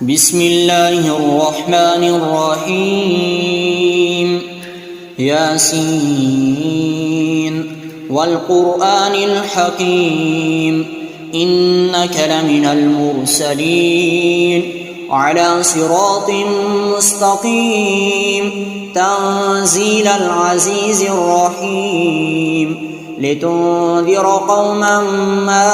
بسم الله الرحمن الرحيم ياسين والقرآن الحكيم إنك لمن المرسلين على صراط مستقيم تنزيل العزيز الرحيم لتنذر قوما ما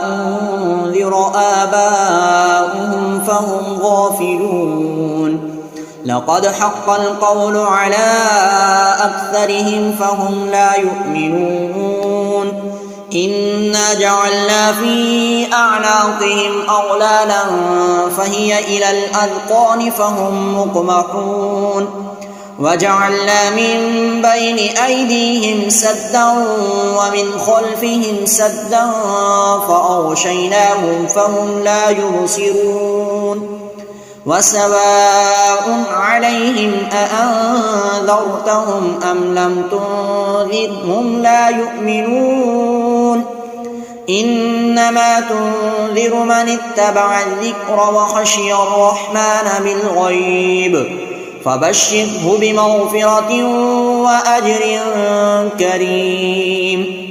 أنذر آباؤهم فهم غافلون لقد حق القول على أكثرهم فهم لا يؤمنون إنا جعلنا في أعناقهم أغلالا فهي إلى الأذقان فهم مقمحون وجعلنا من بين أيديهم سدا ومن خلفهم سدا فأغشيناهم فهم لا يبصرون وسواء عليهم أأنذرتهم أم لم تنذرهم لا يؤمنون إنما تنذر من اتبع الذكر وخشي الرحمن بالغيب فبشره بمغفرة وأجر كريم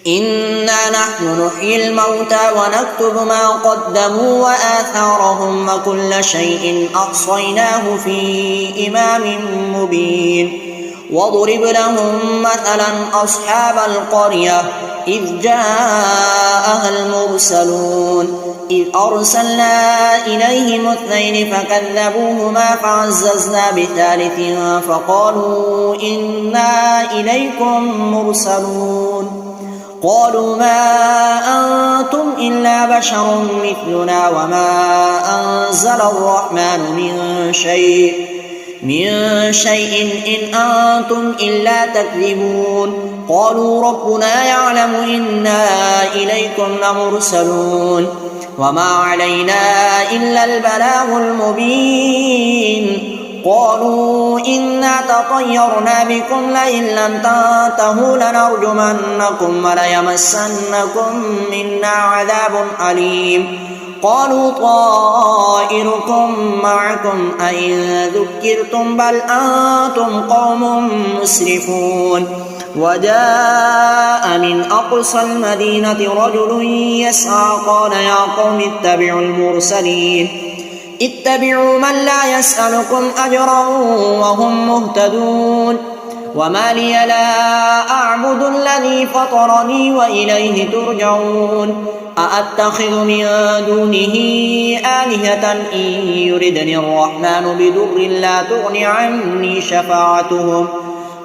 إنا نحن نحيي الموتى ونكتب ما قدموا وآثارهم وكل شيء أحصيناه في إمام مبين واضرب لهم مثلا أصحاب القرية إذ جاءها المرسلون إذ أرسلنا إليهم اثنين فكذبوهما فعززنا بثالث فقالوا إنا إليكم مرسلون قالوا ما أنتم إلا بشر مثلنا وما أنزل الرحمن من شيء إن أنتم إلا تكذبون قالوا ربنا يعلم إنا إليكم لمرسلون وما علينا إلا البلاغ المبين قالوا إنا تطيرنا بكم لئن لم تنتهوا لنرجمنكم وليمسنكم منا عذاب أليم قالوا طائركم معكم أئن ذكرتم بل أنتم قوم مسرفون وجاء من أقصى المدينة رجل يسعى قال يا قوم اتبعوا المرسلين اتبعوا من لا يسألكم أجرا وهم مهتدون وما لي لا أعبد الذي فطرني وإليه ترجعون أأتخذ من دونه آلهة إن يردني الرحمن بضر لا تغن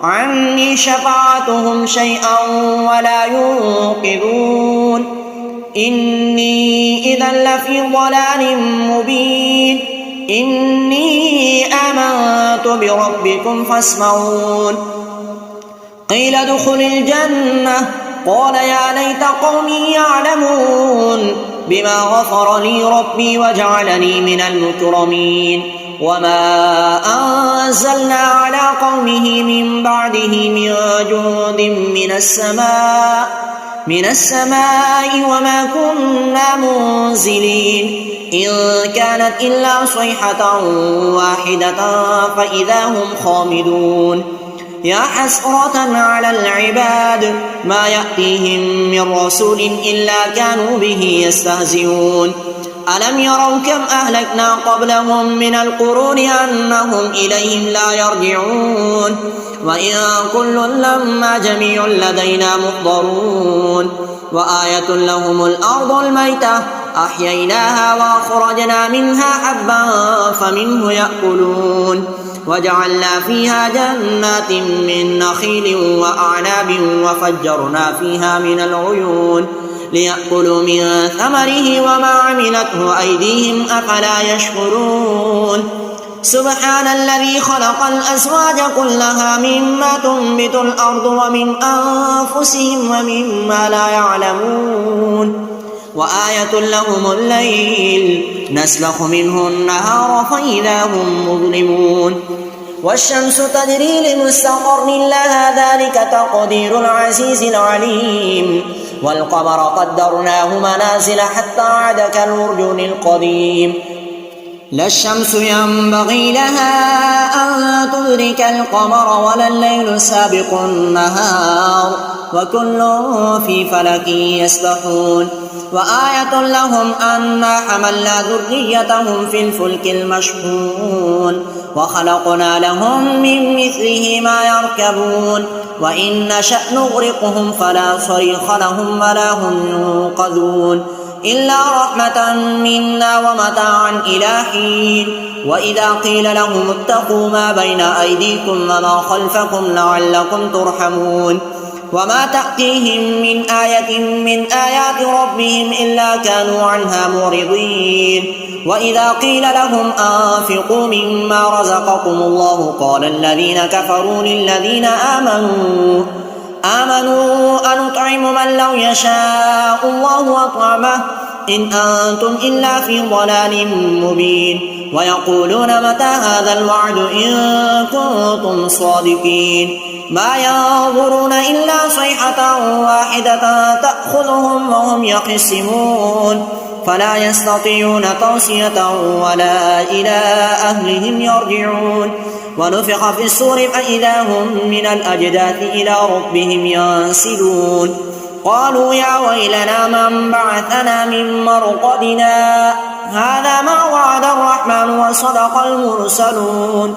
عني شفاعتهم شيئا ولا ينقذون إني إذا لفي ضلال مبين إني آمنت بربكم فاسمعون قيل ادخل الجنة قال يا ليت قومي يعلمون بما غفر لي ربي وجعلني من المكرمين وما أنزلنا على قومه من بعده من جند من السماء وما كنا منزلين إن كانت إلا صيحة واحدة فإذا هم خامدون يا حسرة على العباد ما يأتيهم من رسول إلا كانوا به يستهزئون ألم يروا كم أهلكنا قبلهم من القرون أنهم إليهم لا يرجعون وإن كل لما جميع لدينا محضرون وآية لهم الأرض الميتة أحييناها وأخرجنا منها حبا فمنه يأكلون وجعلنا فيها جنات من نخيل وأعناب وفجرنا فيها من العيون ليأكلوا من ثمره وما عملته أيديهم أفلا يشكرون سبحان الذي خلق الأزواج كلها مما تنبت الأرض ومن أنفسهم ومما لا يعلمون وآية لهم الليل نسلخ منه النهار فإذا هم مظلمون والشمس تجري لمستقر لها ذلك تقدير العزيز العليم والقمر قدرناه منازل حتى عاد كالعرجون القديم لا الشمس ينبغي لها أن تدرك القمر ولا الليل سابق النهار وكل في فلك يسبحون وآية لهم أنا حملنا ذريتهم في الفلك المشحون وخلقنا لهم من مثله ما يركبون وإن نشأ نغرقهم فلا صريخ لهم ولا هم ينقذون إلا رحمة منا ومتاعا إلى حين وإذا قيل لهم اتقوا ما بين أيديكم وما خلفكم لعلكم ترحمون وما تأتيهم من آية من آيات ربهم إلا كانوا عنها معرضين وإذا قيل لهم أنفقوا مما رزقكم الله قال الذين كفروا للذين آمنوا أنطعم من لو يشاء الله أطعمه إن أنتم إلا في ضلال مبين ويقولون متى هذا الوعد إن كنتم صادقين ما ينظرون إلا صيحة واحدة تأخذهم وهم يخصمون فلا يستطيعون توصية ولا إلى أهلهم يرجعون ونفخ في الصور فإذا هم من الأجداث إلى ربهم ينسلون قالوا يا ويلنا من بعثنا من مرقدنا هذا ما وعد الرحمن وصدق المرسلون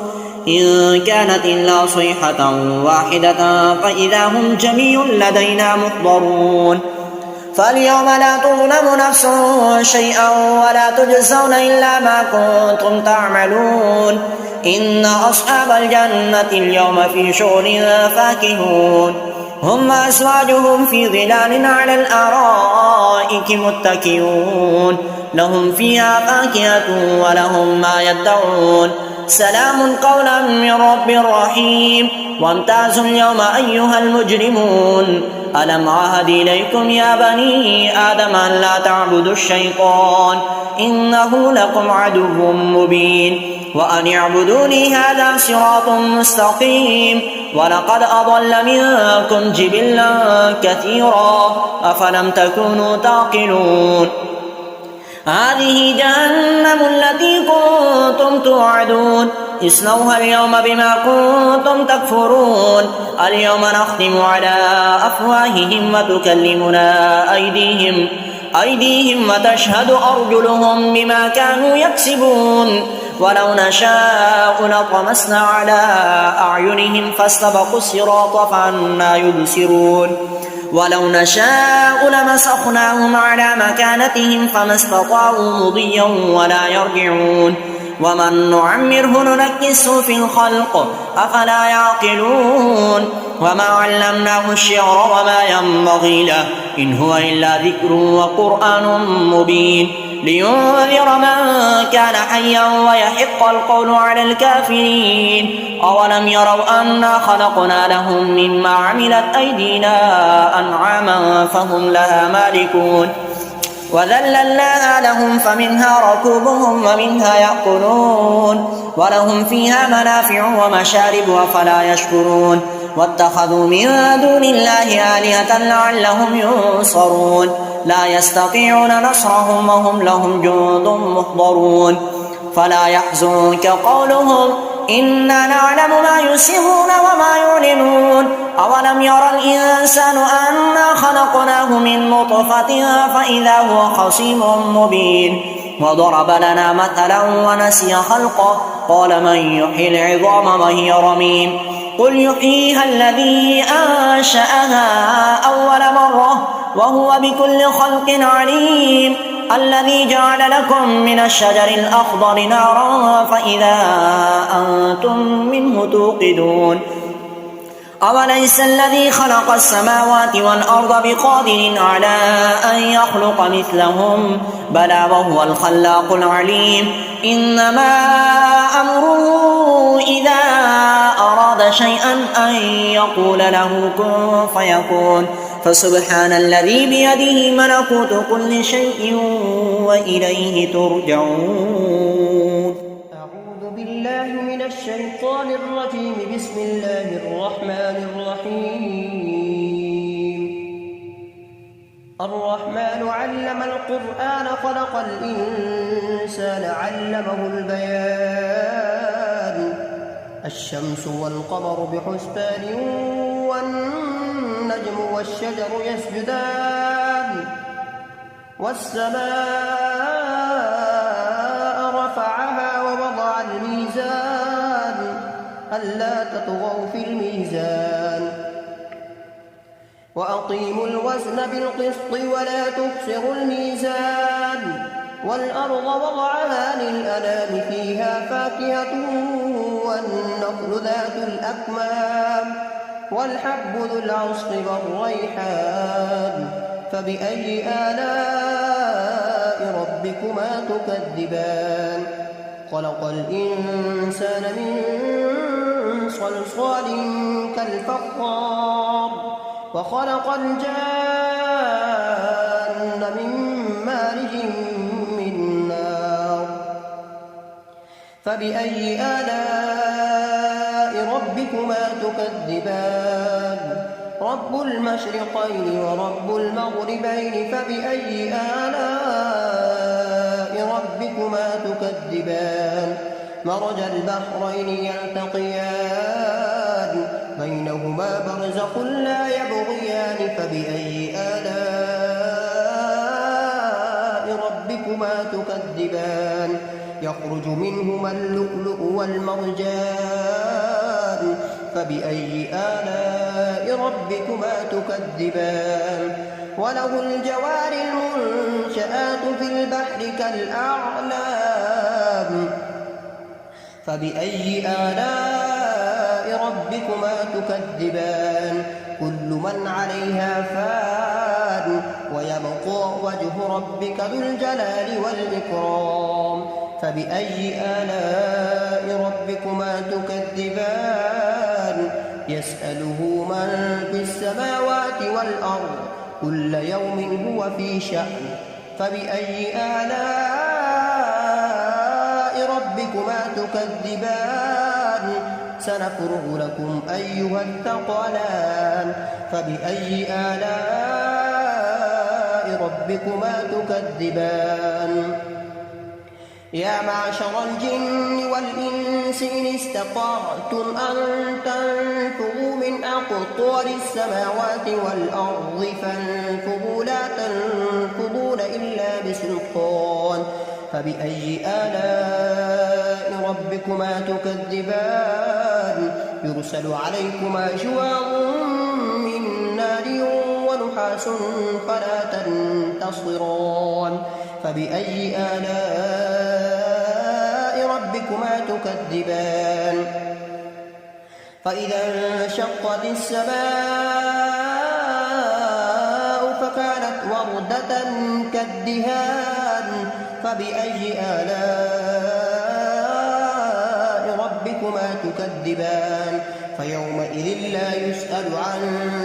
إن كانت إلا صيحة واحدة فإذا هم جميع لدينا محضرون فاليوم لا تظلم نفس شيئا ولا تجزون إلا ما كنتم تعملون إن أصحاب الجنة اليوم في شغل فاكهون هم وأزواجهم في ظلال على الأرائك متكئون لهم فيها فاكهة ولهم ما يدعون سلام قولا من رب رحيم وامتازوا اليوم أيها المجرمون ألم عهد إليكم يا بني آدم أن لا تعبدوا الشيطان إنه لكم عدو مبين وأن اعبدوني هذا صراط مستقيم ولقد أضل منكم جبلا كثيرا أفلم تكونوا تعقلون هذه جهنم التي كنتم توعدون اصلوها اليوم بما كنتم تكفرون اليوم نختم على أفواههم وتكلمنا أيديهم وتشهد أرجلهم بما كانوا يكسبون ولو نشاء لطمسنا على أعينهم فاستبقوا الصراط فأنى يبصرون ولو نشاء لمسخناهم على مكانتهم فما استطاعوا مضيا ولا يرجعون ومن نعمره ننكسه في الخلق أفلا يعقلون وما علمناه الشعر وما ينبغي له إن هو إلا ذكر وقرآن مبين لينذر من كان حيا ويحق القول على الكافرين أولم يروا أنا خلقنا لهم مما عملت أيدينا أنعاما فهم لها مالكون وذللناها لهم فمنها ركوبهم ومنها يأكلون ولهم فيها منافع ومشارب أفلا يشكرون واتخذوا من دون الله آلهة لعلهم ينصرون لا يستطيعون نصرهم وهم لهم جند محضرون فلا يحزنك قولهم إنا نعلم ما يسرون وما يعلنون أولم يرى الإنسان أنا خلقناه من نطفة فإذا هو خصيم مبين وضرب لنا مثلا ونسي خلقه قال من يحيي العظام وهي رميم قل يحييها الذي أنشأها أول مرة وهو بكل خلق عليم الذي جعل لكم من الشجر الأخضر نارا فإذا أنتم منه توقدون أوليس الذي خلق السماوات والأرض بقادر على أن يخلق مثلهم بلى وهو الخلاق العليم إنما أمره إذا أراد شيئا أن يقول له كن فيكون فسبحان الذي بيده ملكوت كل شيء وإليه ترجعون. أعوذ بالله من الشيطان الرجيم. بسم الله الرحمن الرحيم. الرحمن علم القرآن خلق الإنسان علمه البيان الشمس والقمر بحسبان والنجم والشجر يسجدان والسماء رفعها ووضع الميزان ألا تطغوا في الميزان وأقيموا الوزن بالقسط ولا تخسروا الميزان والأرض وضعها للأنام فيها فاكهة والنخل ذات الأكمام والحب ذو العصف والريحان فبأي آلاء ربكما تكذبان خلق الإنسان من صلصال كالفخار وخلق الجان من مارج من نار فبأي آلاء ربكما تكذبان رب المشرقين ورب المغربين فبأي آلاء ربكما تكذبان مرج البحرين يلتقيان بينهما برزخ لا يبغيان فبأي آلاء ربكما تكذبان يخرج منهما اللؤلؤ والمرجان فبأي آلاء ربكما تكذبان وله الجوار المنشآت في البحر كالأعلام فبأي آلاء ربكما تكذبان كل من عليها فان ويبقى وجه ربك ذو الجلال والإكرام فبأي آلاء ربكما تكذبان يسأله من في السماوات والأرض كل يوم هو في شأن فبأي آلاء ربكما تكذبان سنفرغ لكم أيها الثقلان فبأي آلاء ربكما تكذبان يا معشر الجن والإنس إن استطعتم أن تنفذوا من أقطار السماوات والأرض فانفذوا لا تنفذون إلا بسلطان فبأي آلاء ربكما تكذبان يرسل عليكما شواظ من نار ونحاس فلا تنتصران فبأي آلاء ربكما تكذبان فإذا انشقت السماء فكانت وردة كالدهان فبأي آلاء ربكما تكذبان فيومئذ لا يسأل عن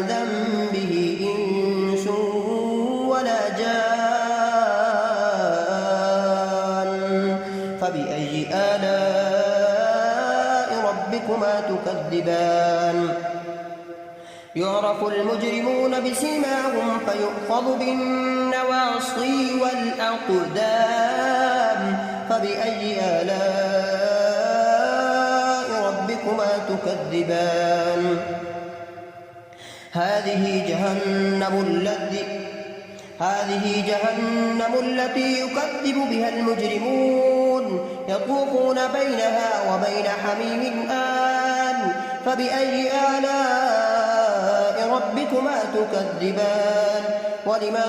ذنبه إنس ولا جان فبأي آلاء ربكما تكذبان يعرف المجرمون بسيماهم فيؤخذ بالنواصي والأقدام فبأي آلاء ربكما تكذبان هذه جهنم التي يكذب بها المجرمون يطوفون بينها وبين حميم آن فبأي آلاء ربكما تكذبان ولمن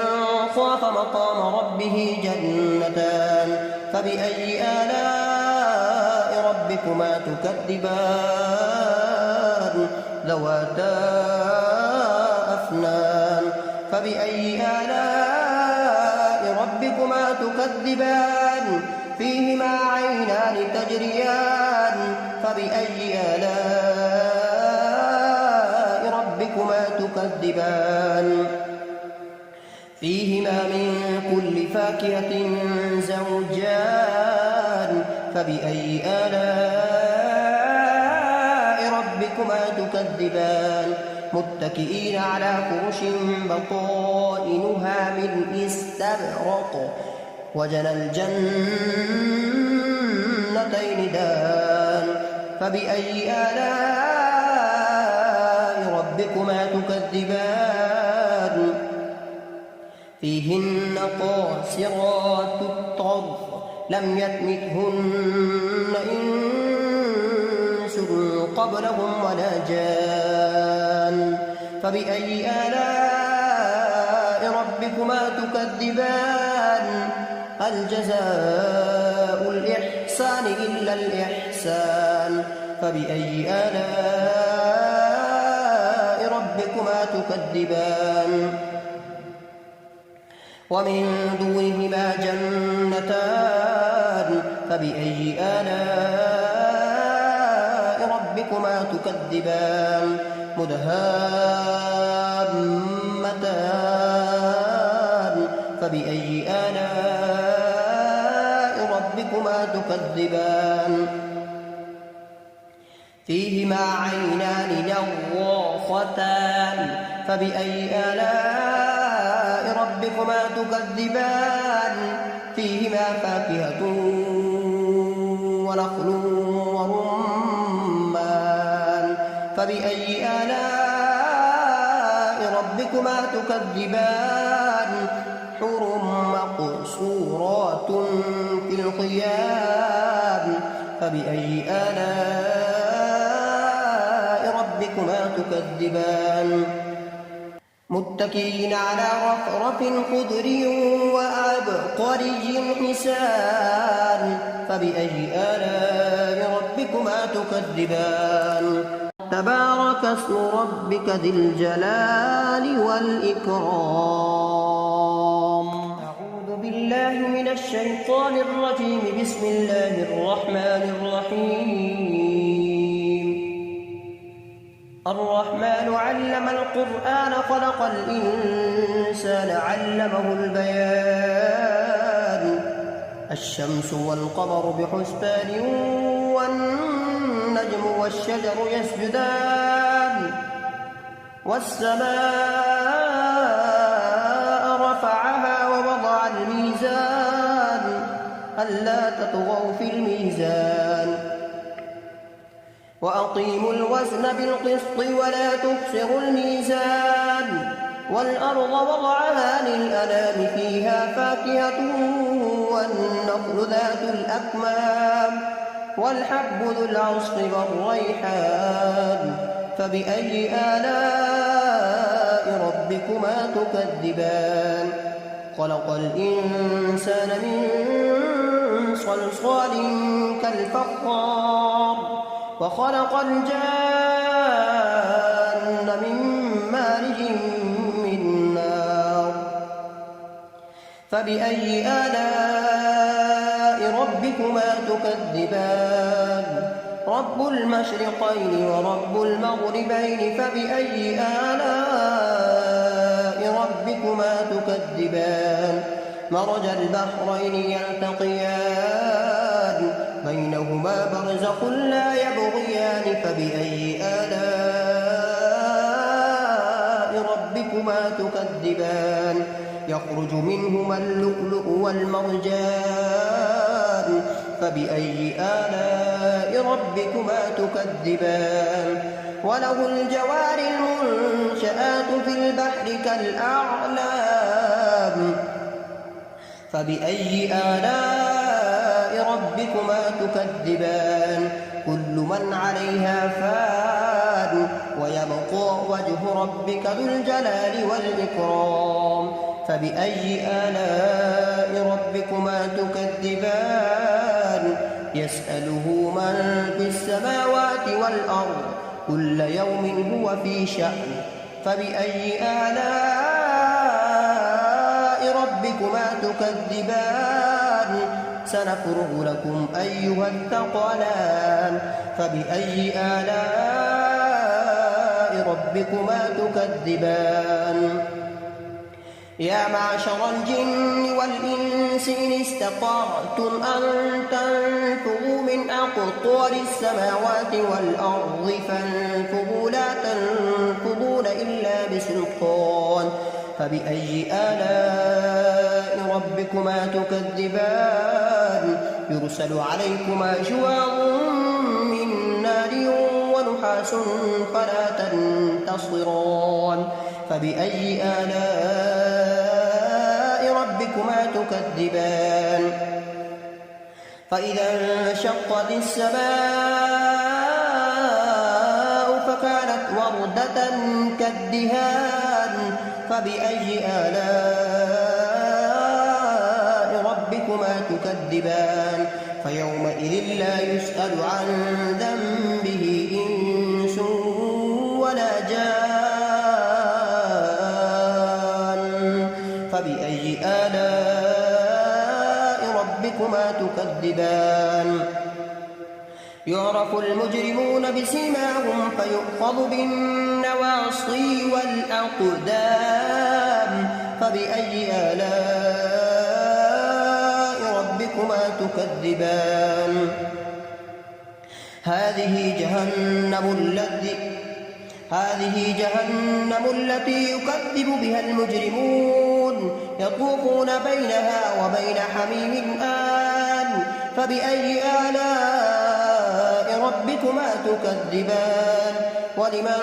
خاف مقام ربه جنتان فبأي آلاء ربكما تكذبان ذواتا أفنان فبأي آلاء ربكما تكذبان فيهما عينان تجريان فبأي آلاء ربكما تكذبان فيهما من كل فاكهة زوجان فبأي آلاء ربكما تكذبان متكئين على فرش بطائنها من استبرق وجنى الجنتين دان فبأي آلاء ربكما تكذبان فيهن قاصرات الطرف لم يطمثهن إنس قبلهم ولا جان فبأي آلاء ربكما تكذبان هل جزاء الإحسان إلا الإحسان فبأي آلاء ربكما تكذبان ومن دونهما جنتان فبأي آلاء ربكما تكذبان مدهامتان فبأي آلاء ربكما تكذبان فيهما عينان نضاختان فبأي آلاء ربكما تكذبان فيهما فاكهة ونخل ورمان فبأي آلاء ربكما تكذبان حور مقصورات في الخيام فبأي آلاء ربكما تكذبان متكئين على رفرف خضر وعبقري حسان فبأي آلاء ربكما تكذبان تبارك اسم ربك ذي الجلال والإكرام أعوذ بالله من الشيطان الرجيم بسم الله الرحمن الرحيم الرحمن علم القرآن خلق الإنسان علمه البيان الشمس والقمر بحسبان والنجم والشجر يسجدان والسماء رفعها ووضع الميزان ألا تطغوا في الميزان وأقيموا الوزن بالقسط ولا تخسروا الميزان والأرض وضعها للأنام فيها فاكهة والنخل ذات الأكمام والحب ذو العصف والريحان فبأي آلاء ربكما تكذبان خلق الإنسان من صلصال كالفخار وخلق الجان من مارج من نار فبأي آلاء ربكما تكذبان رب المشرقين ورب المغربين فبأي آلاء ربكما تكذبان مرج البحرين يلتقيان بينهما برزخ لا يبغيان فبأي آلاء ربكما تكذبان يخرج منهما اللؤلؤ والمرجان فبأي آلاء ربكما تكذبان وله الجوار المنشآت في البحر كالأعلام فبأي آلاء ربكما تكذبان كل من عليها فان ويبقى وجه ربك ذو الجلال والإكرام فبأي آلاء ربكما تكذبان يسأله من في السماوات والأرض كل يوم هو في شأن فبأي آلاء ربكما تكذبان سنفرغ لكم أيها الثقلان فبأي آلاء ربكما تكذبان يا معشر الجن والإنس إن استطعتم أن تنفذوا من أقطار السماوات والأرض فانفضوا لا تنفضون إلا بسلطان فبأي آلاء ربكما تكذبان يرسل عليكما شواظ من نار ونحاس فلا تنتصران فبأي آلاء ربكما تكذبان فإذا انشقت السماء فكانت وردة كالدهان فبأي آلاء ربكما تكذبان فيومئذ لا يسأل عن ذنبه إنس ولا جان فبأي آلاء ربكما تكذبان يعرف المجرمون بسيماهم فيؤخذ بالنواصي والأقدام فبأي آلاء ربكما تكذبان هذه جهنم التي يكذب بها المجرمون يطوفون بينها وبين حميم آن فبأي آلاء ربكما تكذبان ولمن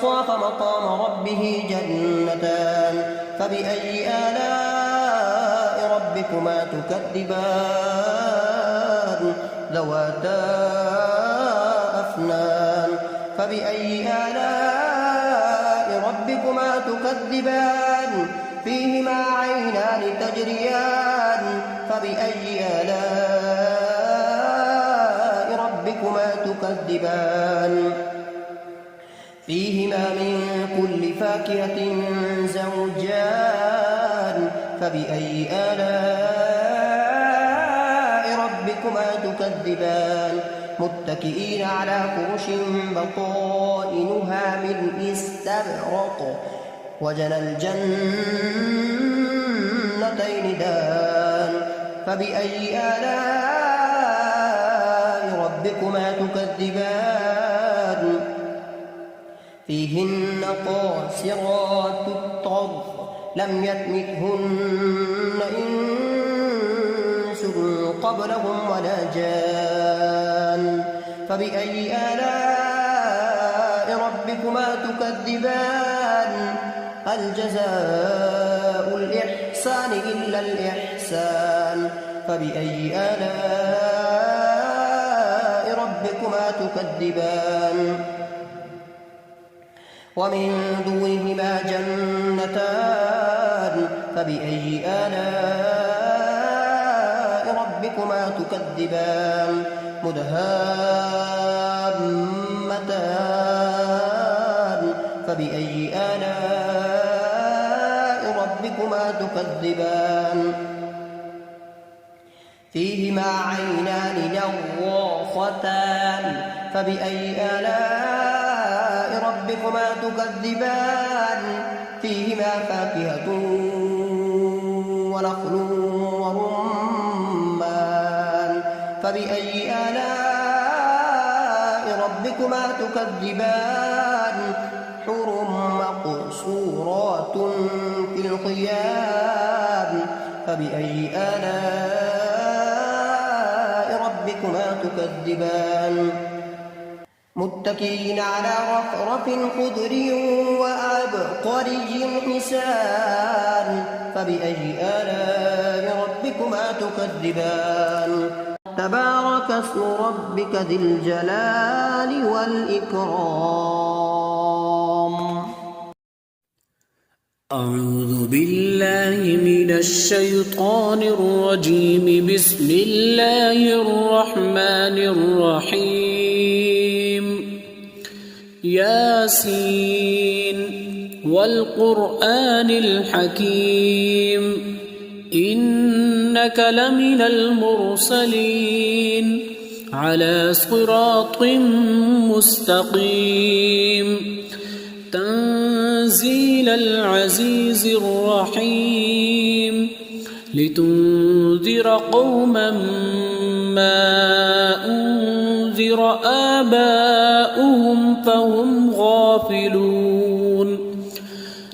خاف مقام ربه جنتان فبأي آلاء ربكما تكذبان ذواتا أفنان فبأي آلاء ربكما تكذبان فيهما عينان تجريان فبأي آلاء ربكما تكذبان فيهما من كل فاكهة زوجان فبأي آلاء ربكما تكذبان متكئين على فرش بطائنها من استبرق وجنى الجنتين دان فبأي آلاء ربكما تكذبان فيهن قاصرات الطرف لم يطمثهن إنس قبلهم ولا جان فبأي آلاء ربكما تكذبان هل جزاء الإحسان إلا الإحسان فبأي آلاء ربكما تكذبان ومن دونهما جنتان فبأي آلاء ربكما تكذبان مدهامتان فبأي آلاء ربكما تكذبان فيهما عينان نضاختان فبأي آلاء ربكما تكذبان فيهما فاكهة ونخل ورمان فبأي آلاء ربكما تكذبان حور مقصورات في الخيام فبأي آلاء ربكما تكذبان متكئين على رفرف خضر وعبقري حسان فبأي آلاء ربكما تكذبان تبارك اسم ربك ذي الجلال والإكرام أعوذ بالله من الشيطان الرجيم بسم الله الرحمن الرحيم ياسين والقرآن الحكيم إنك لمن المرسلين على صراط مستقيم تنزيل العزيز الرحيم لتنذر قوما ما غير آباؤهم فهم غافلون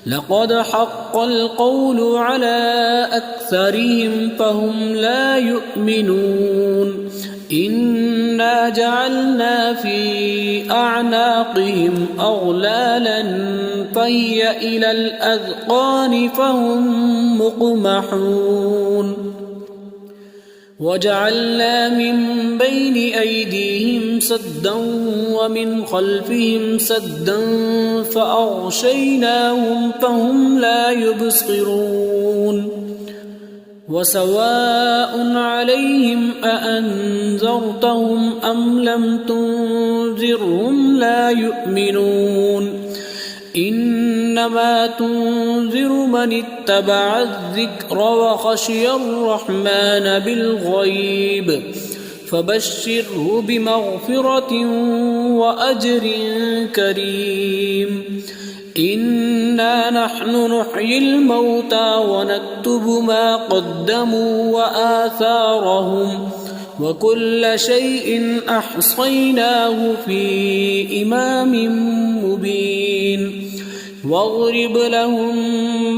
لقد حق القول على أكثرهم فهم لا يؤمنون إنا جعلنا في أعناقهم أغلالا فهي إلى الأذقان فهم مقمحون وجعلنا من بين أيديهم سدا ومن خلفهم سدا فأغشيناهم فهم لا يبصرون وسواء عليهم أأنذرتهم أم لم تنذرهم لا يؤمنون إنما تنذر من اتبع الذكر وخشي الرحمن بالغيب فبشره بمغفرة وأجر كريم إنا نحن نحيي الموتى ونكتب ما قدموا وآثارهم وكل شيء أحصيناه في إمام مبين واضرب لهم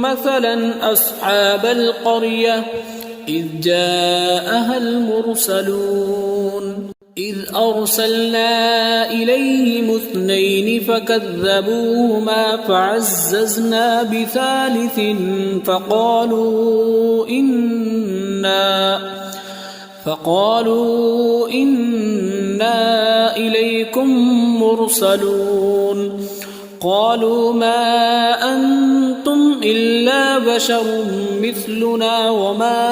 مثلا أصحاب القرية إذ جاءها المرسلون إذ أرسلنا إليهم 2 فكذبوهما فعززنا بثالث فقالوا إنا إليكم مرسلون قالوا ما أنتم إلا بشر مثلنا وما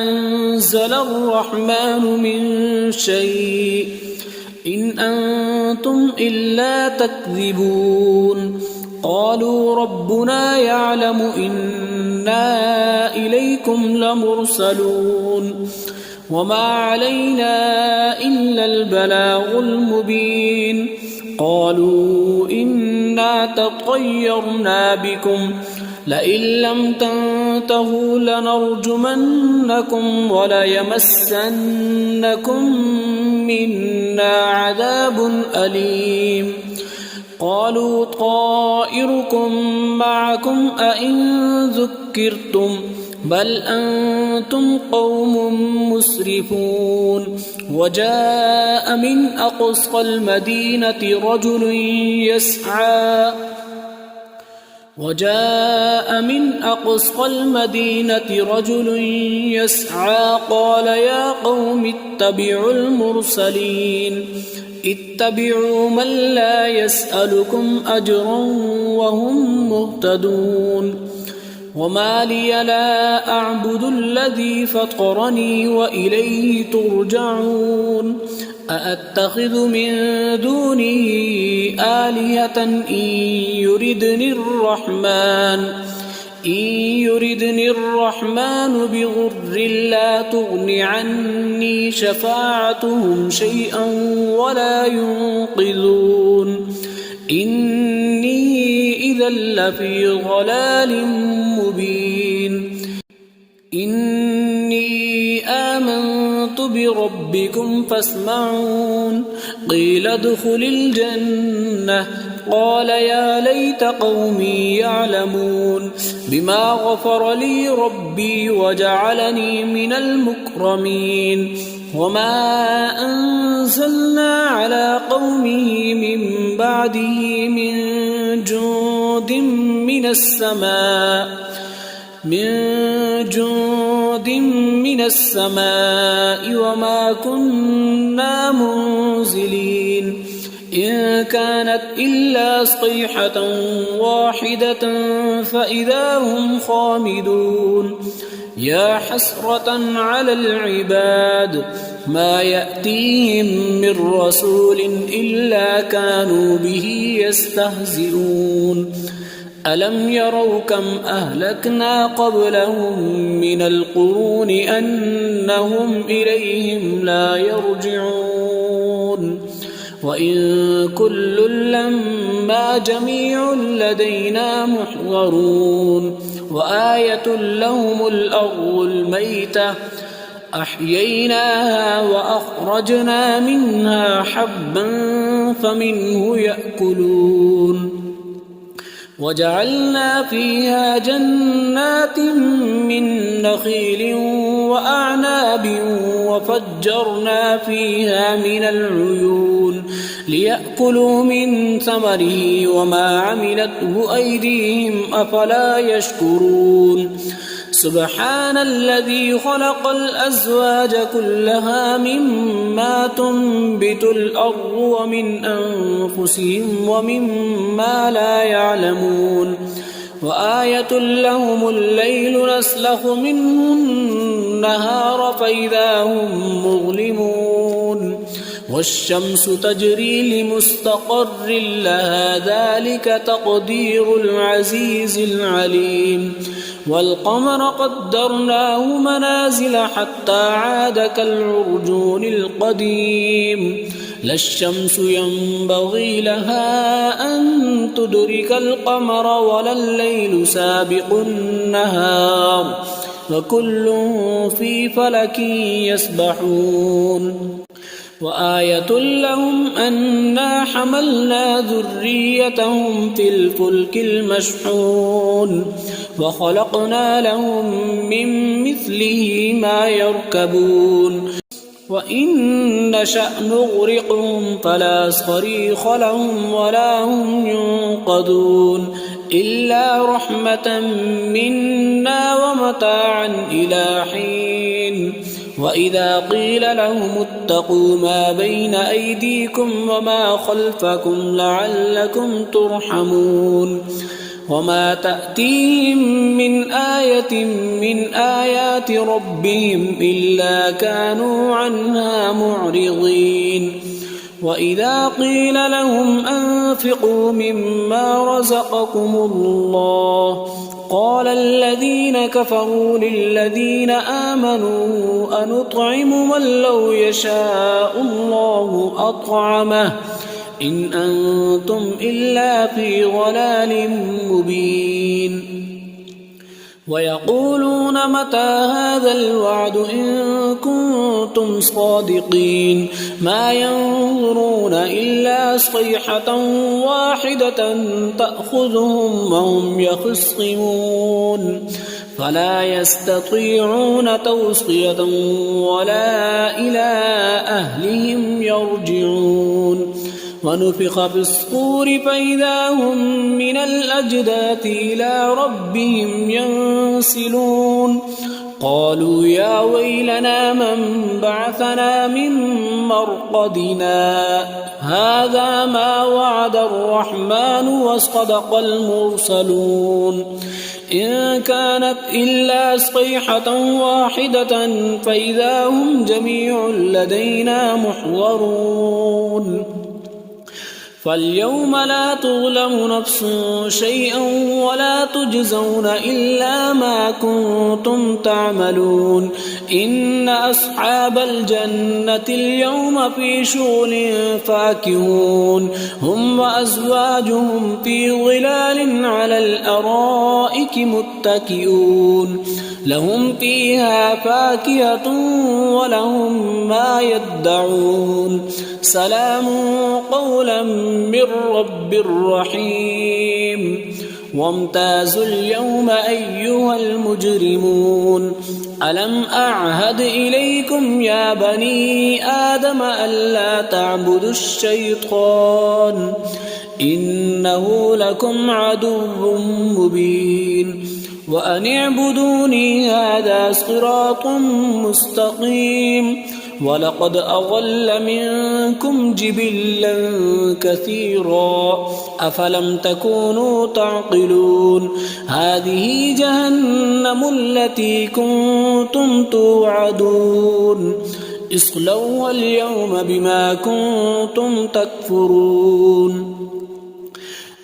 أنزل الرحمن من شيء إن أنتم إلا تكذبون قالوا ربنا يعلم إنا إليكم لمرسلون وما علينا إلا البلاغ المبين قالوا إنا تطيرنا بكم لئن لم تنتهوا لنرجمنكم وليمسنكم منا عذاب أليم قالوا طائركم معكم أئن ذكرتم بل أنتم قوم مسرفون وجاء من أقصى المدينة رجل يسعى قال يا قوم اتبعوا المرسلين اتبعوا من لا يسألكم أجرا وهم مهتدون وما لي لا أعبد الذي فطرني وإليه ترجعون أأتخذ من دونه آلهة إن يردني الرحمن بضر لا تغن عني شفاعتهم شيئا ولا ينقذون إني إذا لفي ضلال مبين إني آمنت بربكم فاسمعون قيل ادخل الجنة قال يا ليت قومي يعلمون بما غفر لي ربي وجعلني من المكرمين وما أنزلنا على قومه من بعده من جند من السماء وما كنا منزلين إن كانت إلا صيحة واحدة فإذا هم خامدون يا حسرة على العباد ما يأتيهم من رسول إلا كانوا به يستهزئون ألم يروا كم أهلكنا قبلهم من القرون أنهم إليهم لا يرجعون وإن كل لما جميع لدينا محضرون وآية لهم الأرض الميتة أحييناها وأخرجنا منها حبا فمنه يأكلون وجعلنا فيها جنات من نخيل وأعناب وفجرنا فيها من العيون ليأكلوا من ثمره وما عملته أيديهم أفلا يشكرون سبحان الذي خلق الأزواج كلها مما تنبت الأرض ومن أنفسهم ومما لا يعلمون وآية لهم الليل نسلخ منه النهار فإذا هم مظلمون والشمس تجري لمستقر لها ذلك تقدير العزيز العليم والقمر قدرناه منازل حتى عاد كالعرجون القديم لا الشمس ينبغي لها أن تدرك القمر ولا الليل سابق النهار وكل في فلك يسبحون وآية لهم أنا حملنا ذريتهم في الفلك المشحون وخلقنا لهم من مثله ما يركبون وإن نشأ نغرقهم فلا صريخ لهم ولا هم ينقذون إلا رحمة منا ومتاعا إلى حين وإذا قيل لهم اتقوا ما بين أيديكم وما خلفكم لعلكم ترحمون وما تأتيهم من آية من آيات ربهم إلا كانوا عنها معرضين وإذا قيل لهم أنفقوا مما رزقكم الله قال الذين كفروا للذين آمنوا أنطعم من لو يشاء الله أطعمه إن أنتم إلا في ضلال مبين ويقولون متى هذا الوعد إن كنتم صادقين ما ينظرون إلا صيحة واحدة تأخذهم وهم يخصمون فلا يستطيعون توصية ولا إلى أهلهم يرجعون ونفخ في الصور فإذا هم من الأجداث إلى ربهم ينسلون قالوا يا ويلنا من بعثنا من مرقدنا هذا ما وعد الرحمن وصدق المرسلون إن كانت إلا صيحة واحدة فإذا هم جميع لدينا محضرون فاليوم لا تظلم نفس شيئا ولا تجزون إلا ما كنتم تعملون إن أصحاب الجنة اليوم في شغل فاكهون هم وأزواجهم في ظلال على الأرائك متكئون لهم فيها فاكهة ولهم ما يدعون سلام قولا من رب رحيم وامتازوا اليوم أيها المجرمون ألم أعهد إليكم يا بني آدم ألا تعبدوا الشيطان إنه لكم عدو مبين وأن اعبدوني هذا صراط مستقيم ولقد أضل منكم جبلا كثيرا أفلم تكونوا تعقلون هذه جهنم التي كنتم توعدون اصلوها اليوم بما كنتم تكفرون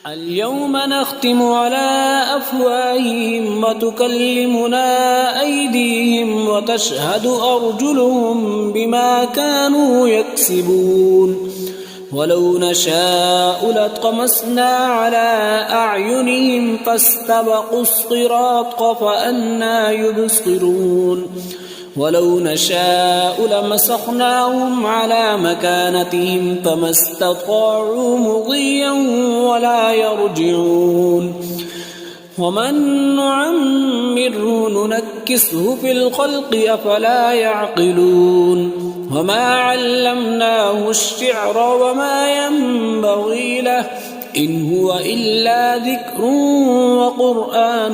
اليوم نختم على أفواههم وتكلمنا أيديهم وتشهد أرجلهم بما كانوا يكسبون ولو نشاء لطمسنا على أعينهم فاستبقوا الصراط فأنى يبصرون ولو نشاء لمسخناهم على مكانتهم فما استطاعوا مضيا ولا يرجعون ومن نعمره ننكسه في الخلق أفلا يعقلون وما علمناه الشعر وما ينبغي له إن هو إلا ذكر وقرآن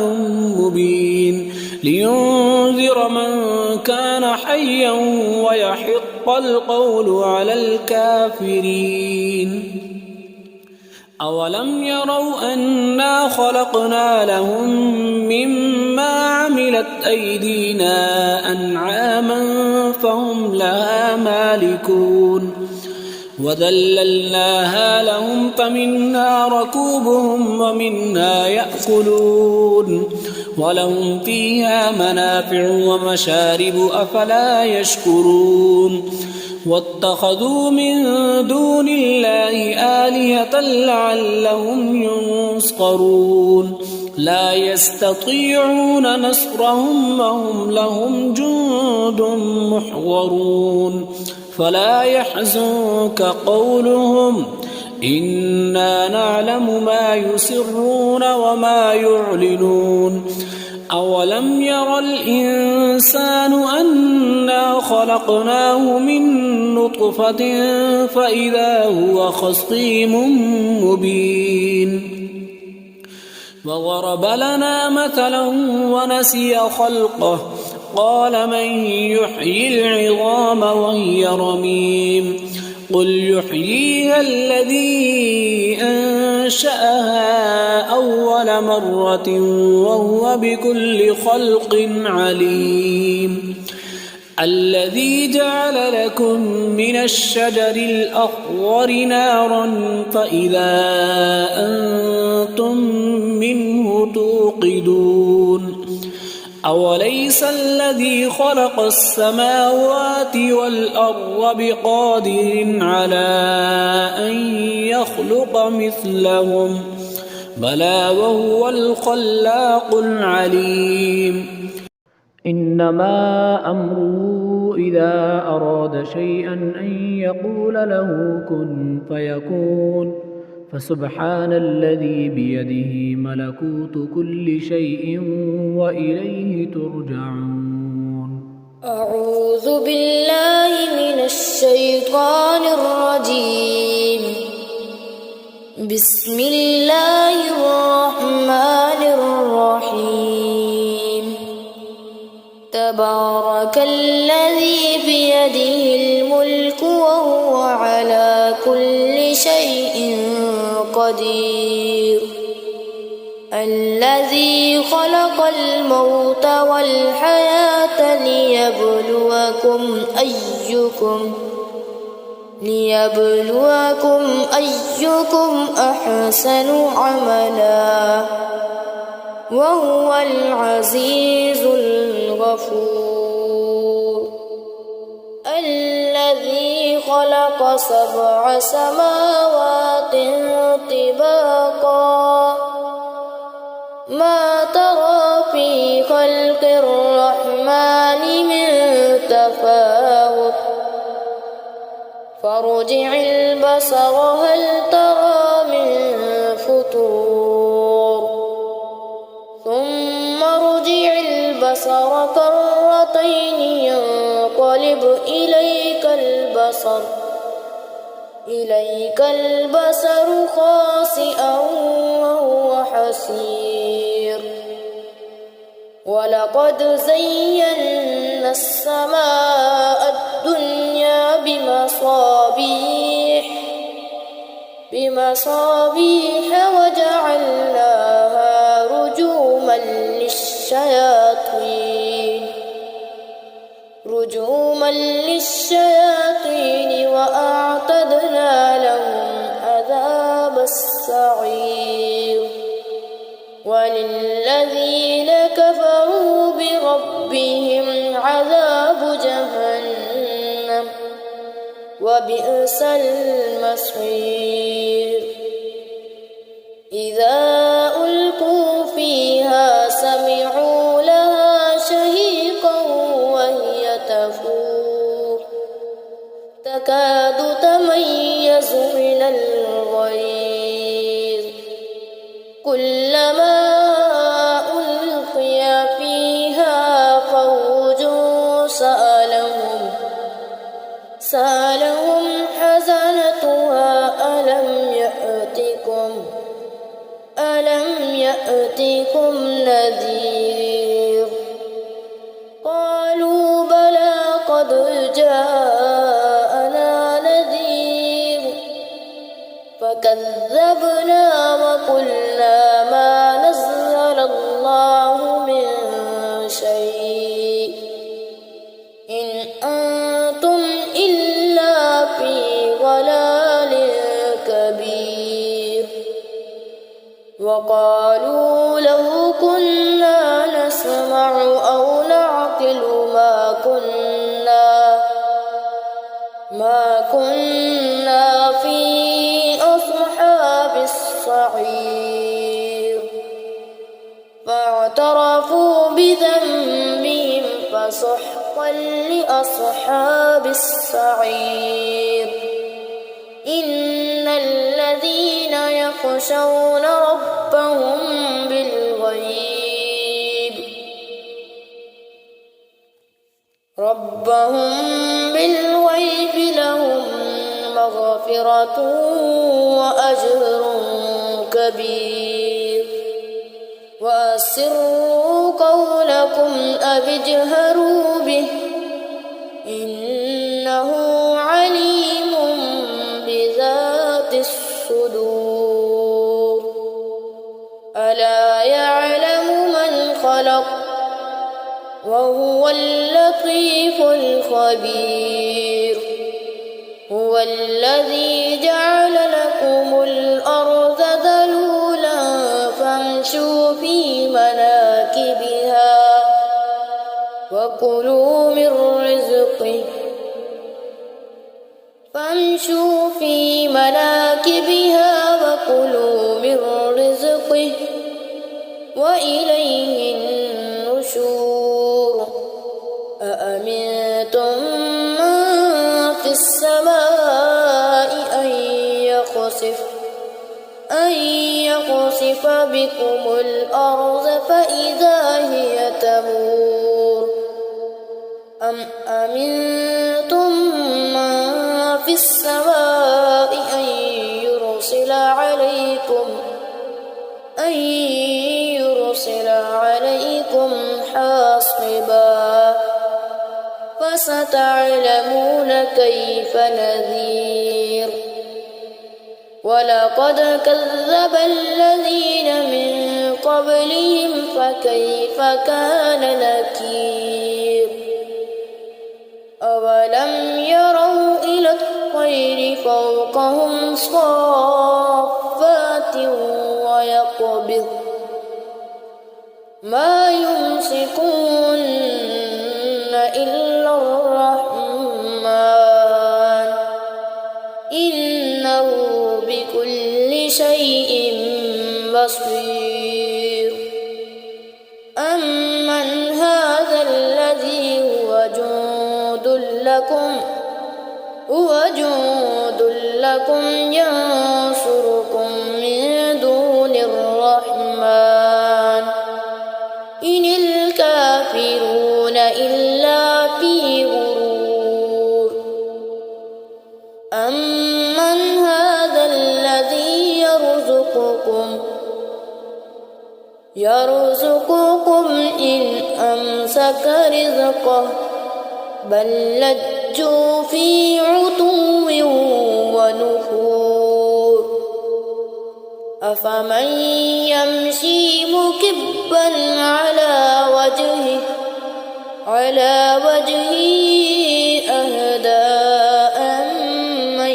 مبين لينذر من كان حيا ويحق القول على الكافرين أولم يروا أنا خلقنا لهم مما عملت أيدينا أنعاما فهم لها مالكون وذللناها لهم فمنها ركوبهم ومنها يأكلون ولهم فيها منافع ومشارب أفلا يشكرون واتخذوا من دون الله آلهة لعلهم ينصرون لا يستطيعون نصرهم وهم لهم جند محضرون فلا يحزنك قولهم إنا نعلم ما يسرون وما يعلنون أولم ير الإنسان أنا خلقناه من نطفة فإذا هو خصيم مبين وضرب لنا مثلا ونسي خلقه قال من يحيي العظام وهي رميم قل يحييها الذي أنشأها أول مرة وهو بكل خلق عليم الذي جعل لكم من الشجر الأخضر نارا فإذا أنتم منه توقدون أوليس الذي خلق السماوات والأرض بقادر على أن يخلق مثلهم بلى وهو الخلاق العليم إنما أمره إذا أراد شيئا أن يقول له كن فيكون فسبحان الذي بيده ملكوت كل شيء وإليه ترجعون أعوذ بالله من الشيطان الرجيم بسم الله الرحمن الرحيم تبارك الذي بيده الملك وهو على كل شيء قدير الذي خلق الموت والحياة ليبلوكم أيكم أحسن عملا وهو العزيز الغفور الذي خلق 7 سماوات طباقا ما ترى في خلق الرحمن من تفاوت فارجع البصر هل ترى من فطور ثم ارجع البصر كرتين ينقلب إليك البصر خاسئا وهو حسير ولقد زينا السماء الدنيا بمصابيح وجعلناها رجوما للشياطين وأعتدنا لهم عذاب السعير وللذين كفروا بربهم عذاب جهنم وبئس المصير إذا ألقوا فيها سمعوا لها شهيقا وهي تكاد تميز من الغيظ كلما ألقي فيها فوج سألهم حزنتها ألم يأتكم نذير قالوا بلى قد جاءنا نذير فكذبنا وقلنا ما نزل الله من شيء إن أنتم إلا في ضلال كبير وقالوا لو كنا نسمع أو نعقل ما كنا في أصحاب السعير فاعترفوا بذنبهم فسحقا لأصحاب السعير إن الذين يخشون ربهم بالغيب لهم مغفرة وأجر كبير وأسروا قولكم أو اجهروا به إنه عليم بذات الصدور ألا يعلم من خلق وهو اللطيف الخبير هو الذي جعل لكم الأرض ذلولا فامشوا في مناكبها وكلوا من رزقه وإليه النشور أأمنتم من في السماء أن يخسف بكم الأرض فإذا هي تمور أم أمنتم من في السماء أن يرسل عليكم حاصبا فستعلمون كيف نذير ولقد كذب الذين من قبلهم فكيف كان نكير أولم يروا إلى الطير فوقهم صافات ويقبض ما يمسكون إلا الرحمن إنه بكل شيء بصير أمن هذا الذي هو جند لكم ينصركم من دون الرحمن إن الكافرون إلا في غرور أمن هذا الذي يرزقكم إن أمسك رزقه بل لجوا في عتو ونفور أفمن يمشي مكبا على وجهه أهدى أمن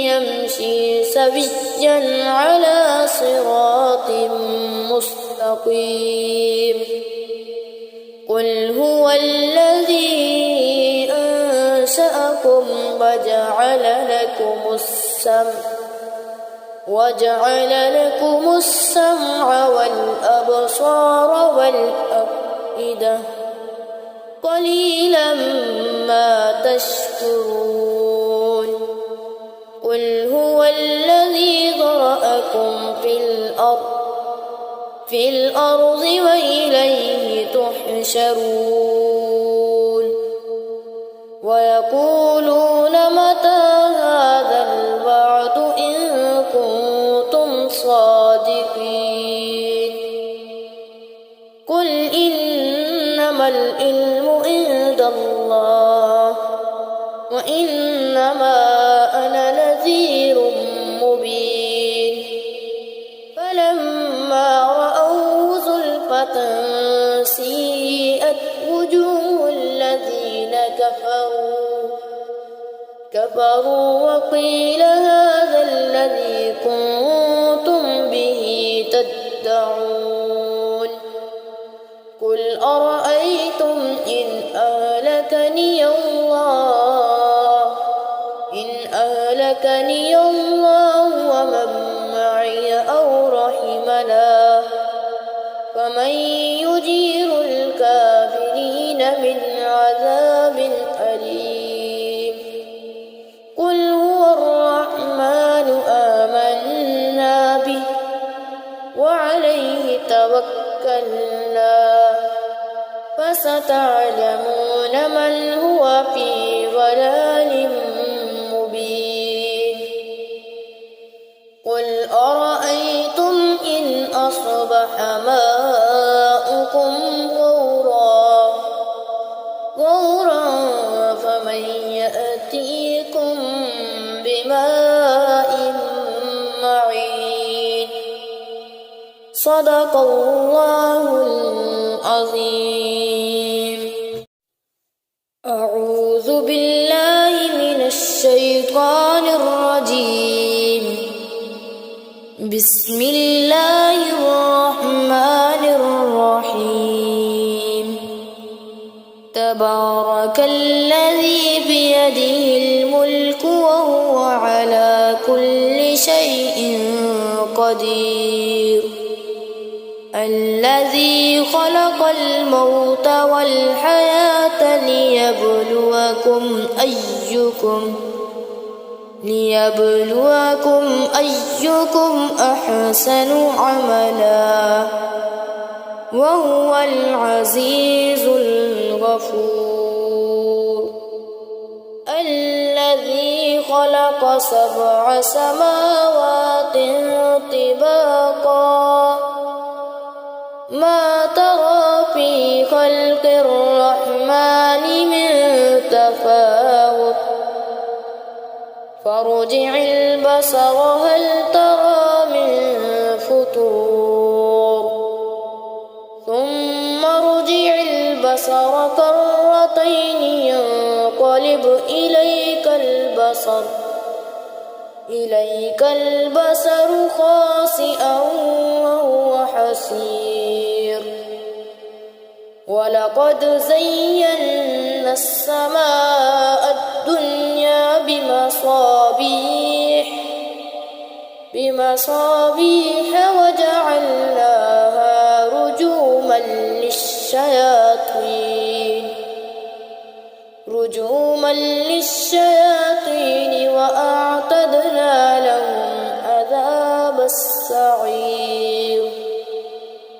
يمشي سويا على صراط مستقيم قل هو الذي أنشأكم وجعل لكم السمع والأبصار والأفئدة تشكرون قل هو الذي ذرأكم في الأرض وإليه تحشرون ويقولون متى هذا الوعد إن كنتم صادقين قل إنما العلم عند الله وإنما أنا نذير مبين فلما رأوه زلفة سيئت وجوه الذين كفروا وقيل هذا الذي كنتم به تدعون قل أرأيتم إن أهلكني الله ومن معي أو رحمنا فمن يجير الكافرين من عذاب أليم قل هو الرحمن آمنا به وعليه توكلنا فستعلمون من هو في ضلال مبين قل أرأيتم إن أصبح ماؤكم غورا فمن يأتيكم بماء معين صدق الله العظيم أعوذ بالله من الشيطان الرجيم بسم الله الرحمن الرحيم تبارك الذي بيده الملك وهو على كل شيء قدير الذي خلق الموت والحياة ليبلوكم أيكم أحسن عملا وهو العزيز الغفور الذي خلق 7 سماوات طباقا ما ترى في خلق الرحمن من تفاوت فارجع البصر هل ترى من فطور ثم ارجع البصر كرتين ينقلب إليك البصر خاسئا وهو حسير ولقد زينا السماء الدنيا بمصابيح وجعلناها رجوما للشياطين وأعتدنا لهم عذاب السعير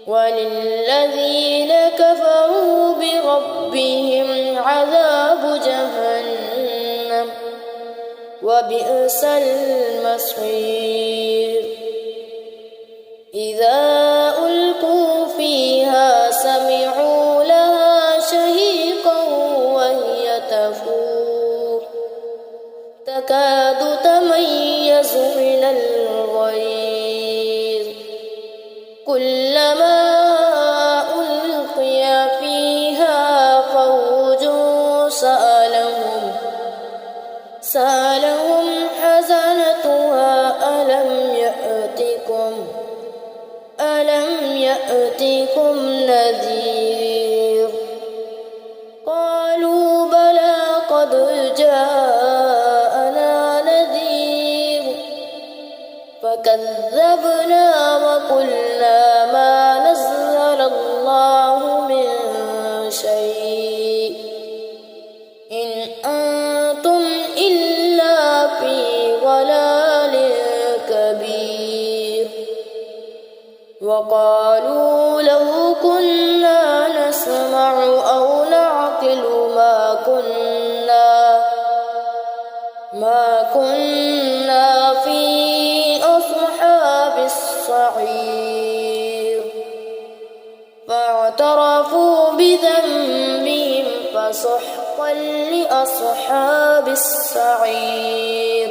وللذين كفروا بربهم عذاب جهنم وبئس المصير إذا ألقوا فيها سمعوا لها شهيقا وهي تفور تكاد تميز من الغيظ كلما ألقي فيها فوج سألهم حزنتها ألم يأتكم نذير قالوا بلى قد جاءنا نذير فكذبنا وقلنا ما نزل الله من شيء إن وقالوا لو كنا نسمع أو نعقل ما كنا في أصحاب السعير فاعترفوا بذنبهم فسحقا لأصحاب السعير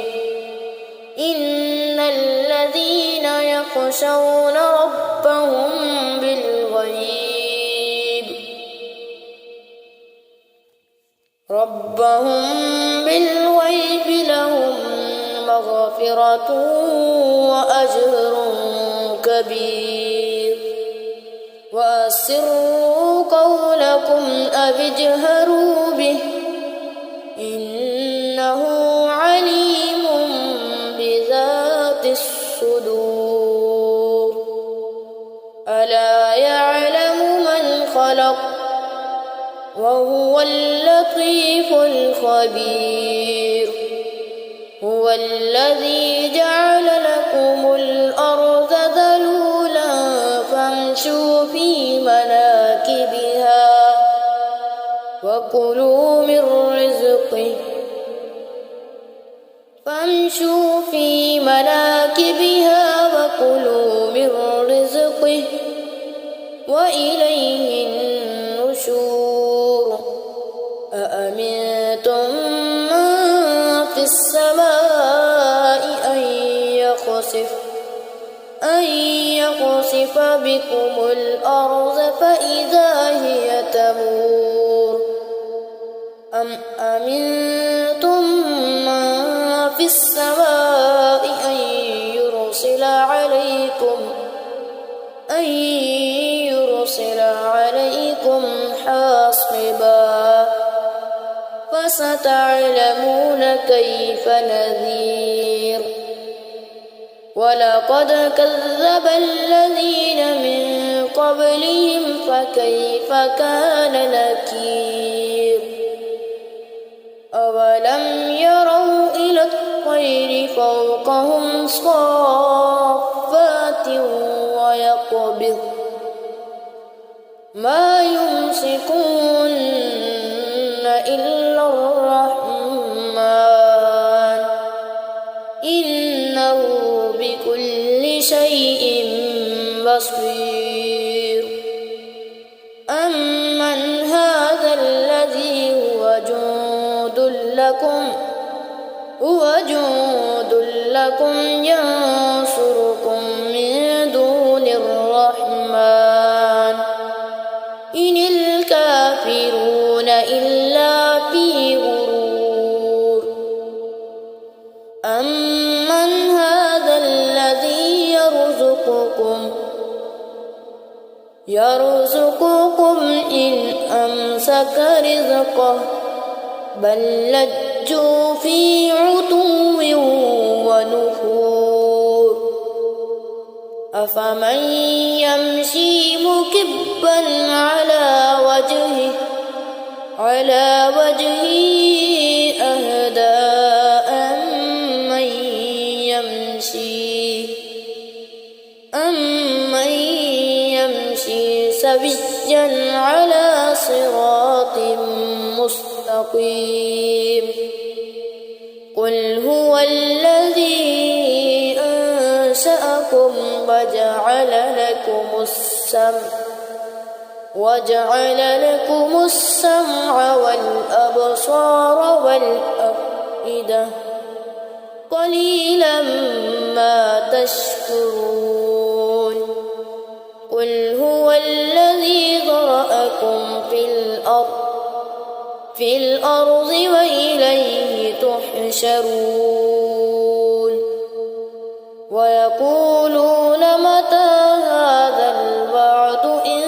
إن الذين يخشون ربهم بالغيب لهم مغفرة وأجر كبير وأسروا قولكم أو اجهروا به إنه عليم بذات الصدور ألا يعلم من خلق وهو اللطيف الخبير هو الذي جعل لكم الأرض ذلولا فامشوا في مناكبها وكلوا من رزقه وإليه النشور أأمنتم من في السماء أن يخسف بكم الأرض فإذا هي تمور أم أمنتم من في السماء أن يرسل عليكم حاصبا فستعلمون كيف نذير ولقد كذب الذين من قبلهم فكيف كان نكير أولم يروا إلى الطير فوقهم صافات ويقبض ما يمسكون إلا الرحمن إنه بكل شيء بصير أمن هذا الذي هو جند لكم ينصركم من دون الرحمن إن الكافرون إلا في غرور أمن هذا الذي يرزقكم إن أمسك رزقه بل لجوا في عتو ونفور أفمن يمشي مكبا على وجهه أهدى أمن يمشي سويا على صراط مستقيم قل هو الذي أنشأكم وجعل لكم السمع والأبصار والأفئدة قليلا ما تشكرون قل هو الذي ذرأكم في الأرض وإليه تحشرون ويقولون متى هذا الوعد إن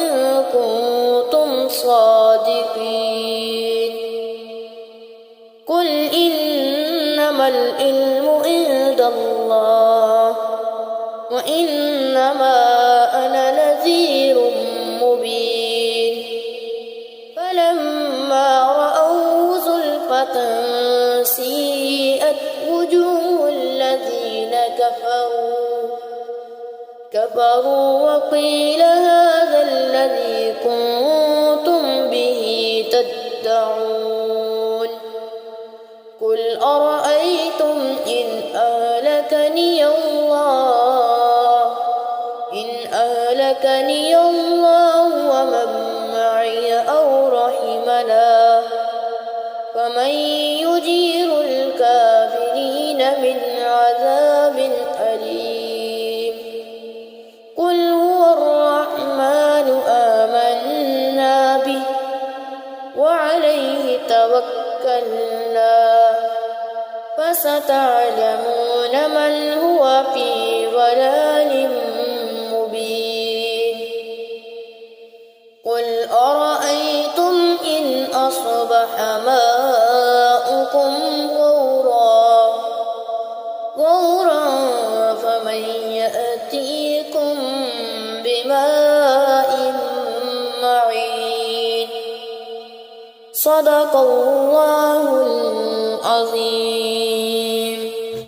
كنتم صادقين قل إنما العلم عند الله وإنما أنا نذير مبين فلما رأوه زلفة سيئت وجوه الذين كفروا وقيل هذا الذي كنتم به تدعون قل أرأيتم إن أهلكني الله ومن معي أو رحمنا فمن يجير الكافرين من عذاب أليم قل هو الرحمن آمنا به وعليه توكلنا فستعلمون من هو في ضلال مبين قل أرأيتم إن أصبح ماؤكم غورا فمن يأتيكم بماء معين صدق الله العظيم.